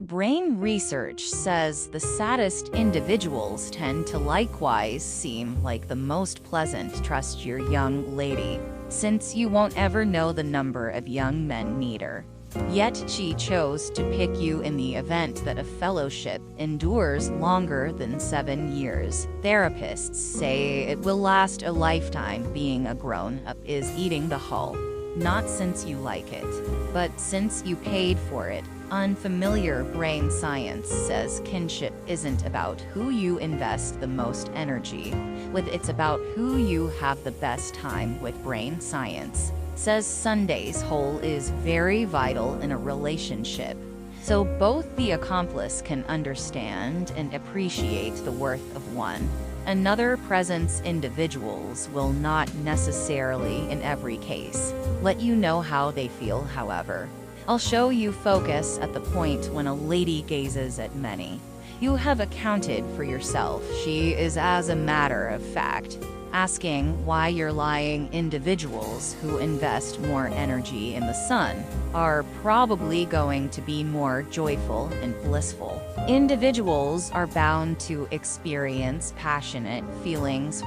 Brain research says the saddest individuals tend to likewise seem like the most pleasant. Trust your young lady, since you won't ever know the number of young men neater. Yet she chose to pick you in the event that a fellowship endures longer than 7 years. Therapists say it will last a lifetime. Being a grown-up is eating the hull. Not since you like it, but since you paid for it. Unfamiliar brain science says kinship isn't about who you invest the most energy with, it's about who you have the best time with. Brain science says Sunday's whole is very vital in a relationship, so both the accomplice can understand and appreciate the worth of one another presence. Individuals will not necessarily, in every case, let you know how they feel. However, I'll show you focus at the point when a lady gazes at many. You have accounted for yourself. She is, as a matter of fact, asking why you're lying. Individuals who invest more energy in the sun are probably going to be more joyful and blissful. Individuals are bound to experience passionate feelings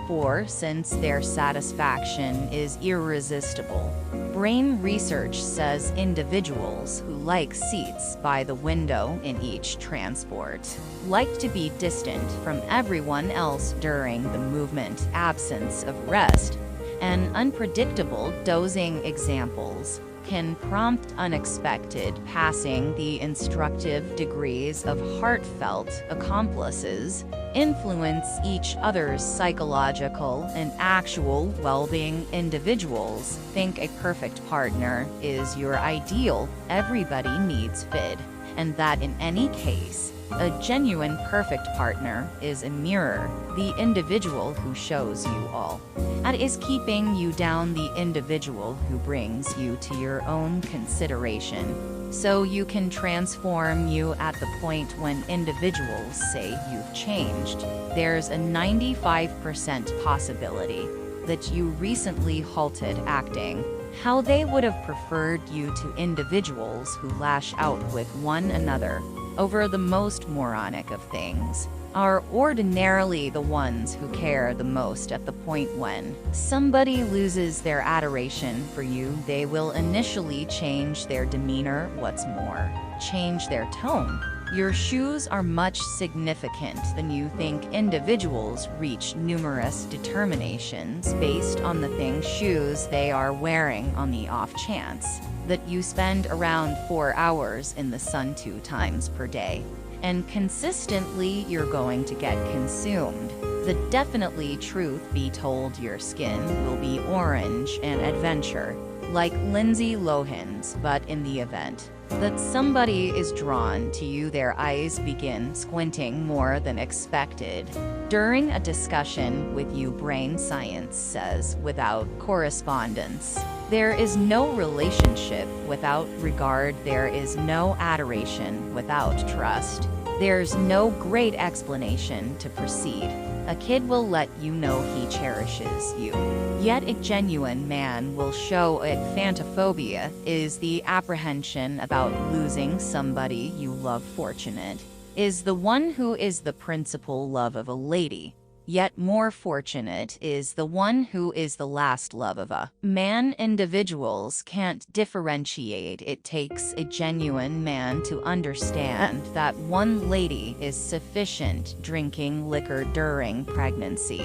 since their satisfaction is irresistible. Brain research says individuals who like seats by the window in each transport like to be distant from everyone else during the movement. Absence of rest and unpredictable dozing examples can prompt unexpected passing. The instructive degrees of heartfelt accomplices influence each other's psychological and actual well-being. Individuals think a perfect partner is your ideal. Everybody needs fit, and that in any case, a genuine perfect partner is a mirror. The individual who shows you all that is keeping you down, the individual who brings you to your own consideration, so you can transform you. At the point when individuals say you've changed, there's a 95% possibility that you recently halted acting how they would have preferred you to. Individuals who lash out with one another over the most moronic of things are ordinarily the ones who care the most. At the point when somebody loses their adoration for you, they will initially change their demeanor. What's more, change their tone. Your shoes are much significant than you think. Individuals reach numerous determinations based on the shoes they are wearing. On the off chance that you spend around 4 hours in the sun 2 times per day, and consistently you're going to get consumed. The definitely truth be told, your skin will be orange and adventure, like Lindsay Lohan's. But in the event that somebody is drawn to you, their eyes begin squinting more than expected during a discussion with you. Brain science says without correspondence, there is no relationship. Without regard, there is no adoration. Without trust, there's no great explanation to proceed. A kid will let you know he cherishes you, yet a genuine man will show it. Phantophobia is the apprehension about losing somebody you love. Fortunate is the one who is the principal love of a lady, yet more fortunate is the one who is the last love of a man. Individuals can't differentiate. It takes a genuine man to understand that one lady is sufficient. Drinking liquor during pregnancy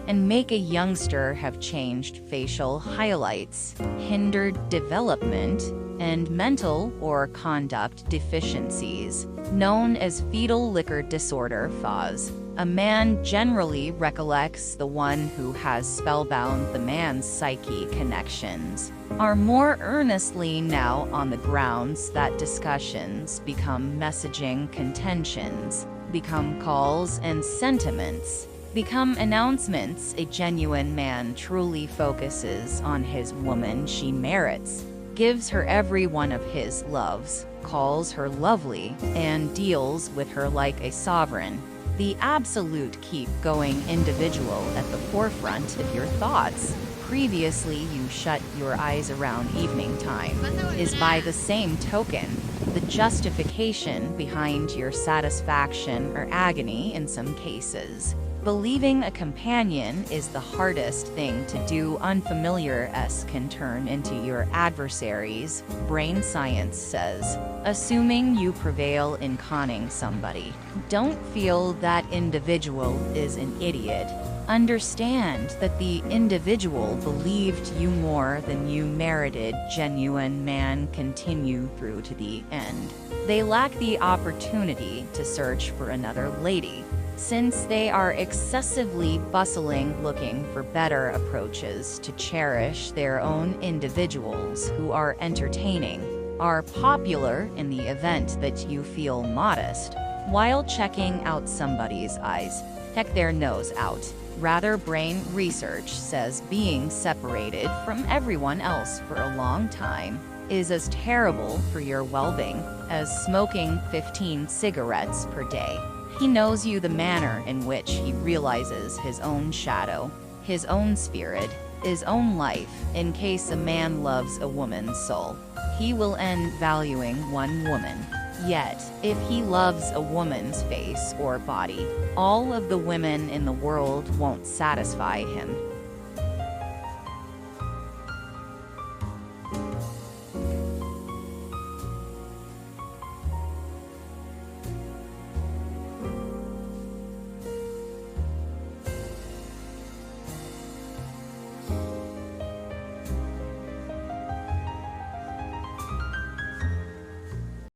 and make a youngster have changed facial highlights, hindered development, and mental or conduct deficiencies, known as fetal liquor disorder (FOS). A man generally recollects the one who has spellbound the man's psyche. Connections are more earnestly now on the grounds that discussions become messaging, contentions become calls, and sentiments become announcements. A genuine man truly focuses on his woman. She merits, gives her every one of his loves, calls her lovely, and deals with her like a sovereign. The absolute keep-going individual at the forefront of your thoughts. Previously you shut your eyes around evening time, is by the same token the justification behind your satisfaction or agony in some cases. Believing a companion is the hardest thing to do. Unfamiliar-s can turn into your adversaries, brain science says. Assuming you prevail in conning somebody. Don't feel that individual is an idiot. Understand that the individual believed you more than you merited. Genuine man continue through to the end. They lack the opportunity to search for another lady, since they are excessively bustling looking for better approaches to cherish their own. Individuals who are entertaining are popular in the event that you feel modest. While checking out somebody's eyes, check their nose out. Rather, brain research says being separated from everyone else for a long time is as terrible for your well-being as smoking 15 cigarettes per day. He knows you the manner in which he realizes his own shadow, his own spirit, his own life. In case a man loves a woman's soul, he will end valuing one woman. Yet, if he loves a woman's face or body, all of the women in the world won't satisfy him.